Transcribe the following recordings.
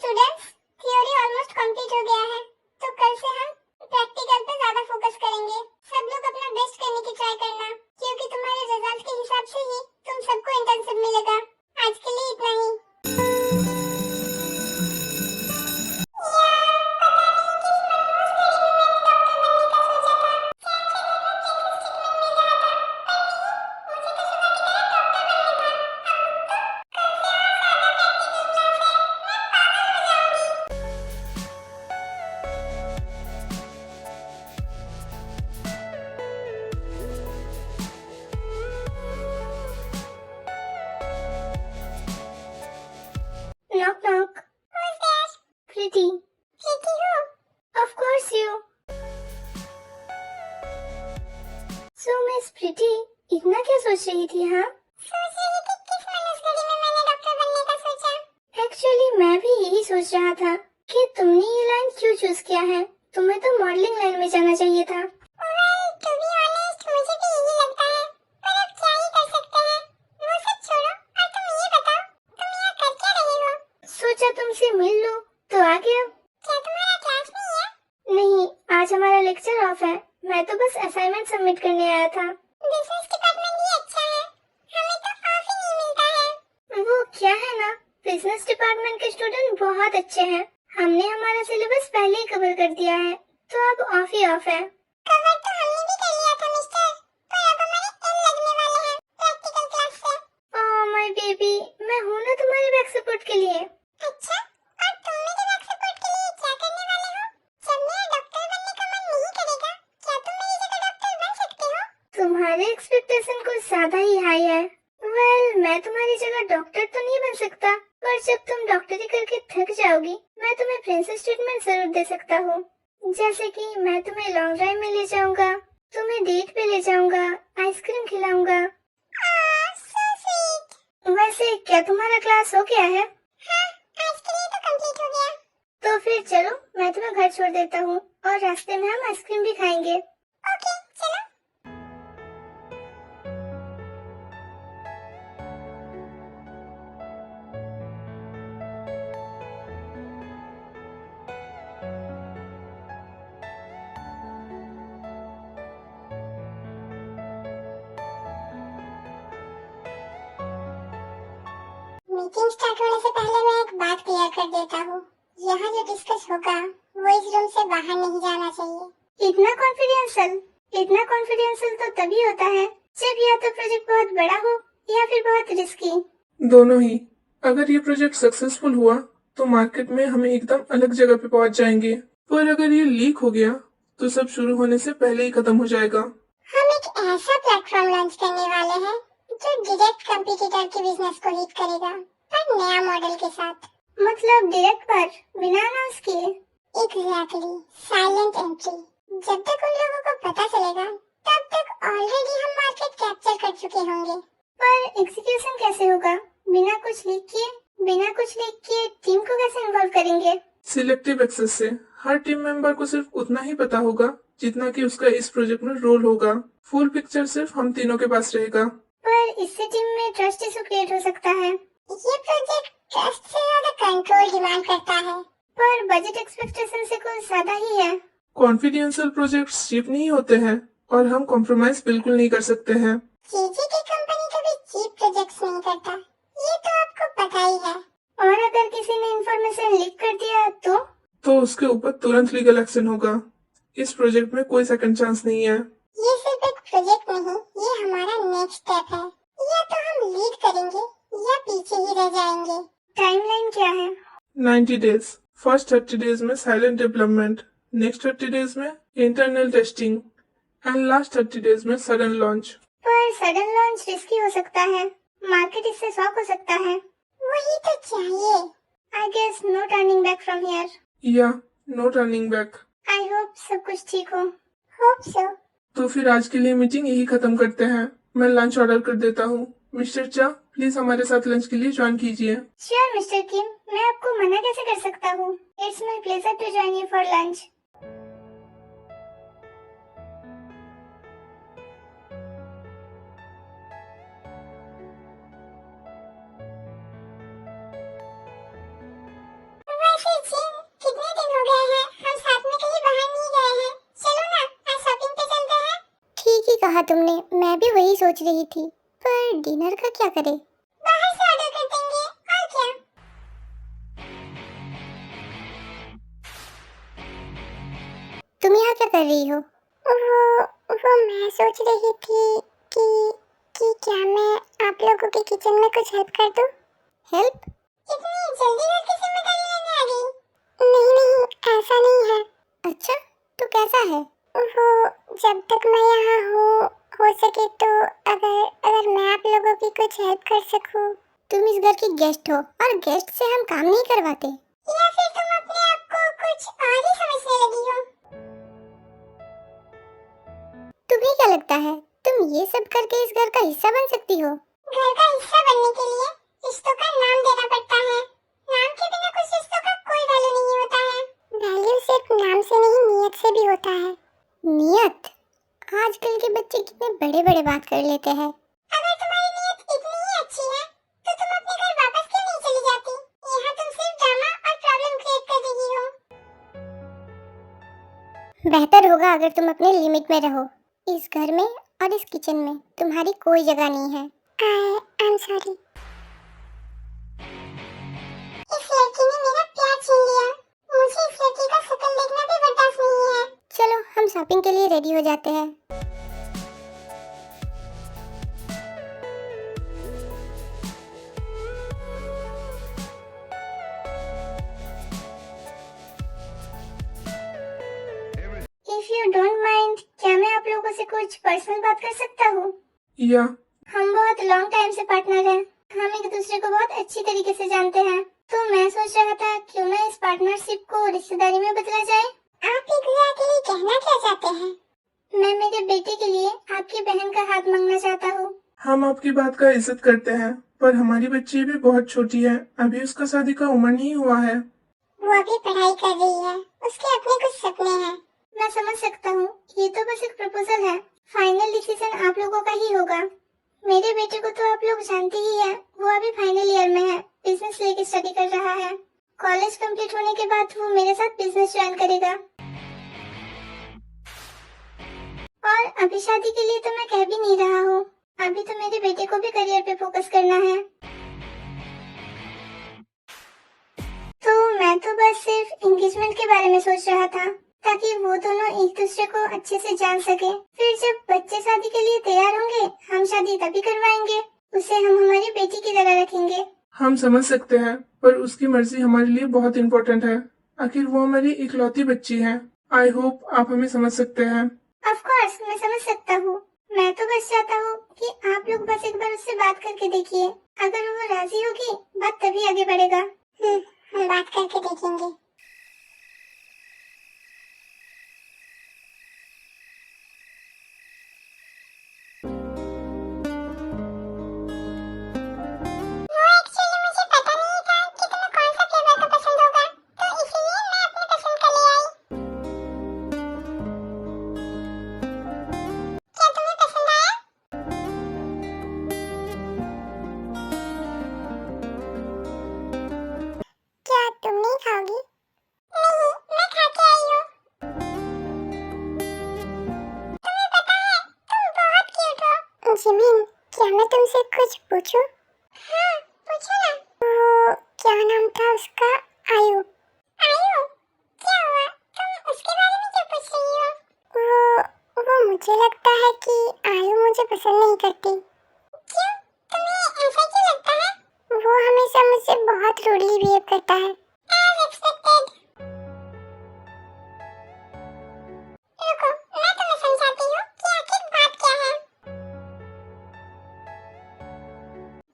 Students, theory almost complete हो गया है, तो कल से हम प्रैक्टिकल पे ज्यादा फोकस करेंगे। सब लोग अपना बेस्ट करने की ट्राई करना, क्योंकि तुम्हारे रिजल्ट के हिसाब से ही तुम सबको इंटर्नशिप मिलेगा। आज के लिए इतना ही। Knock knock. Who's there? Pretty. Pretty who? Of course you. So Miss Pretty, इतना क्या सोच रही थी हाँ? सोच रही थी किस मनुष्य में मैंने डॉक्टर बनने का सोचा। Actually मैं भी यही सोच रहा था कि तुमने ये लाइन क्यों चूज किया है। तुम्हें तो मॉडलिंग लाइन में जाना चाहिए था। Well, to be honest, मुझे भी यही लगता है, पर अब क्या ही कर सकते हैं। वो सब छोड़ो और तुम ये बताओ, तुम यहाँ कर क्या रहे हो? सोचा तुमसे मिल लूं, तो आ गया। क्या तुम्हारा क्लास नहीं है? नहीं, आज हमारा लेक्चर ऑफ है। मैं तो बस असाइनमेंट सबमिट करने आया था। बिजनेस डिपार्टमेंट भी अच्छा है, हमें तो ऑफ ही नहीं मिलता है। वो क्या है ना, बिजनेस डिपार्टमेंट के स्टूडेंट बहुत अच्छे हैं। हमने हमारा सिलेबस पहले ही कवर कर दिया है, तो अब ऑफ ही ऑफ है। कवर तो हमने भी कर लिया था मिस्टर, पर अब हमारे एन लगने वाले हैं प्रैक्टिकल क्लास से। ओह माय बेबी, मैं हूँ ना तुम्हारे बैक सपोर्ट के लिए। अच्छा, और तुम मेरे बैक सपोर्ट के लिए क्या करने वाले हो? जब मेरा डॉक्टर बनने का मन नहीं करेगा, क्या तुम मेरी जगह डॉक्टर बन सकते हो? तुम्हारे एक्सपेक्टेशन कुछ ज्यादा ही हाई है। वेल, मैं तुम्हारी जगह डॉक्टर तो नहीं बन सकता, पर जब तुम डॉक्टरी करके थक जाओगी, मैं तुम्हें प्रिंसेस ट्रीटमेंट जरूर दे सकता हूँ। जैसे कि मैं तुम्हें लॉन्ग ड्राइव में ले जाऊंगा, तुम्हें डेट पे ले जाऊंगा, आइसक्रीम खिलाऊंगा। So sweet. वैसे क्या तुम्हारा क्लास हो गया है? हाँ, आज के लिए तो कंप्लीट हो गया। तो फिर चलो, मैं तुम्हें घर छोड़ देता हूँ और रास्ते में हम आइसक्रीम भी खाएंगे। ओके, चलो। मीटिंग स्टार्ट होने से पहले मैं एक बात क्लियर कर देता हूँ। यहाँ जो डिस्कस होगा वो इस रूम से बाहर नहीं जाना चाहिए। इतना कॉन्फिडेंशियल तो तभी होता है जब या तो प्रोजेक्ट बहुत बड़ा हो या फिर बहुत रिस्की। दोनों ही। अगर ये प्रोजेक्ट सक्सेसफुल हुआ तो मार्केट में हम एकदम अलग जगह पे पहुंच जाएंगे, पर अगर ये लीक हो गया तो सब शुरू होने से पहले ही खत्म हो जाएगा। हम एक ऐसा प्लेटफॉर्म लॉन्च करने वाले हैं जो डायरेक्ट कंपटीटर के बिजनेस को हिट करेगा, पर नया मॉडल के साथ। मतलब डायरेक्ट पर, बिना अनाउंस किए। Exactly, silent entry. जब तक उन लोगों को पता चलेगा तब तक ऑलरेडी हम मार्केट कैप्चर कर चुके होंगे। पर एग्जीक्यूशन कैसे होगा? बिना कुछ लीक किए टीम को कैसे इन्वॉल्व करेंगे? सिलेक्टिव एक्सेस से हर टीम मेंबर को सिर्फ उतना ही पता होगा जितना कि उसका इस प्रोजेक्ट में रोल होगा। फुल पिक्चर सिर्फ हम तीनों के पास रहेगा। पर इससे टीम में ट्रस्ट इशू क्रिएट हो सकता है। ये प्रोजेक्ट ट्रस्ट से ज्यादा कंट्रोल डिमांड करता है। पर बजट एक्सपेक्टेशन से कुछ ज्यादा ही है। कॉन्फिडेंशियल प्रोजेक्ट चीप नहीं होते हैं और हम कॉम्प्रोमाइज बिल्कुल नहीं कर सकते हैं। चीजी की कंपनी कभी चीप प्रोजेक्ट्स नहीं करता, ये तो आपको पता ही है। और अगर किसी ने इंफॉर्मेशन लीक कर दिया तो उसके ऊपर तुरंत लीगल एक्शन होगा। इस प्रोजेक्ट में कोई सेकंड चांस नहीं है। ये सिर्फ एक प्रोजेक्ट नहीं, ये हमारा नेक्स्ट स्टेप है। या तो हम लीड करेंगे या पीछे ही रह जाएंगे। टाइमलाइन क्या है? 90 डेज। फर्स्ट 30 डेज में साइलेंट डेवलपमेंट, नेक्स्ट 30 डेज में internal testing and last 30 days में सडन लॉन्च। पर सडन लॉन्च रिस्की हो सकता है, मार्केट इससे शॉक हो सकता है। वही तो चाहिए। I guess no turning back from here. या no turning back. I hope सब कुछ ठीक हो। Hope so. तो फिर आज के लिए मीटिंग यही खत्म करते हैं। मैं लंच ऑर्डर कर देता हूँ। मिस्टर चा, प्लीज हमारे साथ लंच के लिए ज्वाइन कीजिए। श्योर मिस्टर किम, मैं आपको मना कैसे कर सकता हूँ। It's my pleasure to join you for lunch. कहा तुमने, मैं भी वही सोच रही थी। पर डिनर का क्या करें? बाहर से ऑर्डर कर देंगे, और क्या। तुम यहाँ क्या कर रही हो? वो मैं सोच रही थी कि क्या मैं आप लोगों के किचन में कुछ हेल्प कर दूं? हेल्प? इतनी जल्दी घर की जिम्मेदारी लेने आ गई? नहीं, ऐसा नहीं है। अच्छा, तो कैसा है? वो जब तक मैं यहाँ हूँ, हो सके तो अगर मैं आप लोगों की कुछ हेल्प कर सकूँ। तुम इस घर की गेस्ट हो और गेस्ट से हम काम नहीं करवाते। या फिर तुम अपने आप को कुछ और ही समझने लगी हो? तुम्हें क्या लगता है तुम ये सब करके इस घर का हिस्सा बन सकती हो? घर का हिस्सा बनने के लिए रिश्तों का नाम देना पड़ता है। नाम के बिना कुछ रिश्तों का कोई वैल्यू नहीं होता है। वैल्यू सिर्फ नाम से नहीं, नियत से भी होता है। नियत? आजकल के बच्चे कितने बड़े बड़े बात कर लेते हैं। अगर तुम्हारी नियत इतनी ही अच्छी है तो तुम अपने घर वापस क्यों नहीं चली जाती? यहाँ तुम सिर्फ ड्रामा और प्रॉब्लम क्रिएट कर रही हो। बेहतर होगा अगर तुम अपने लिमिट में रहो। इस घर में और इस किचन में तुम्हारी कोई जगह नहीं है। I am sorry. इस लड़की ने मेरा प्यार छीन लिया। मुझे इस लड़की का शक्ल देखना भी बर्दाश्त नहीं है। चलो हम शॉपिंग के लिए रेडी हो जाते हैं। If you don't mind, क्या मैं आप लोगों से कुछ पर्सनल बात कर सकता हूँ? या हम बहुत लॉन्ग टाइम से पार्टनर हैं। हम एक दूसरे को बहुत अच्छी तरीके से जानते हैं। तो मैं सोच रहा था क्यों ना इस पार्टनरशिप को रिश्तेदारी में बदला जाए। आप एग्जैक्टली कहना क्या चाहते हैं? मैं मेरे बेटे के लिए आपकी बहन का हाथ मांगना चाहता हूँ। हम आपकी बात का इज्जत करते हैं, पर हमारी बच्ची भी बहुत छोटी है। अभी उसका शादी का उम्र नहीं हुआ है। वो अभी पढ़ाई कर रही है। उसके अपने कुछ सपने हैं। मैं समझ सकता हूँ, ये तो बस एक प्रपोजल है। फाइनल डिसीजन आप लोगों का ही होगा। मेरे बेटे को तो आप लोग जानते ही हैं। वो अभी फाइनल ईयर में है, बिजनेस लेके स्टडी कर रहा है। कॉलेज कंप्लीट होने के बाद वो मेरे साथ बिजनेस ज्वाइन करेगा। और अभी शादी के लिए तो मैं कह भी नहीं रहा हूँ। अभी तो मेरे बेटे को भी करियर पे फोकस करना है। तो मैं तो बस सिर्फ एंगेजमेंट के बारे में सोच रहा था, ताकि वो दोनों एक दूसरे को अच्छे से जान सके। फिर जब बच्चे शादी के लिए तैयार होंगे, हम शादी तभी करवाएंगे। उसे हम हमारी बेटी की तरह रखेंगे। हम समझ सकते हैं, पर उसकी मर्जी हमारे लिए बहुत इम्पोर्टेंट है। आखिर वो हमारी इकलौती बच्ची है। आई होप आप हमें समझ सकते हैं। ऑफ कोर्स मैं समझ सकता हूँ। मैं तो बस चाहता हूँ कि आप लोग बस एक बार उससे बात करके देखिए। अगर वो राजी होगी, बात तभी आगे बढ़ेगा। हम बात करके देखेंगे। जिमिन, क्या मैं तुमसे कुछ पूछूं? हाँ, पूछो ना। वो क्या नाम था उसका? आयु। आयु? क्या हुआ? तुम उसके बारे में क्यों पूछ रही हो? वो मुझे लगता है कि आयु मुझे पसंद नहीं करती। क्यों? तुम्हें ऐसा क्यों लगता है? वो हमेशा मुझसे बहुत रूडली बिहेव करता है। As expected। रुको, मैं तुम्हें समझाती हूँ कि आखिर बात क्या है।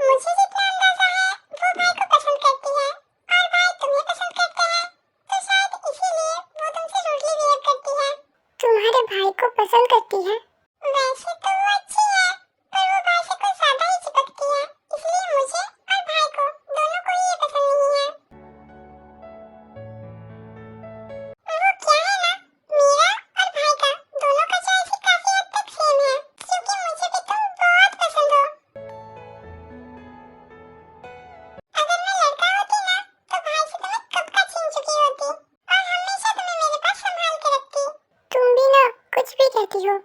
मुझे जितना अंदाजा है, वो भाई को पसंद करती है और भाई तुम्हें पसंद करते हैं, तो शायद इसीलिए वो तुमसे रूडली बिहेव करती है। तुम्हारे भाई को पसंद करती है? वैसे तो वो अच्छी है, पर वो भाई से कुछ ज्यादा ही चिपकती है, इसलिए मुझे और भाई को दोनों को ही ये पसंद नहीं है। वो क्या है ना, मेरा और भाई का दोनों का चॉइस ही काफी हद तक सेम है, क्योंकि मुझे भी तुम बहुत पसंद हो। अगर मैं लड़का होती ना, तो भाई से तुम्हें कब का छीन चुकी होती और हमेशा तुम्हें मेरे पास संभाल के रखती। तुम भी ना कुछ भी कहती हो।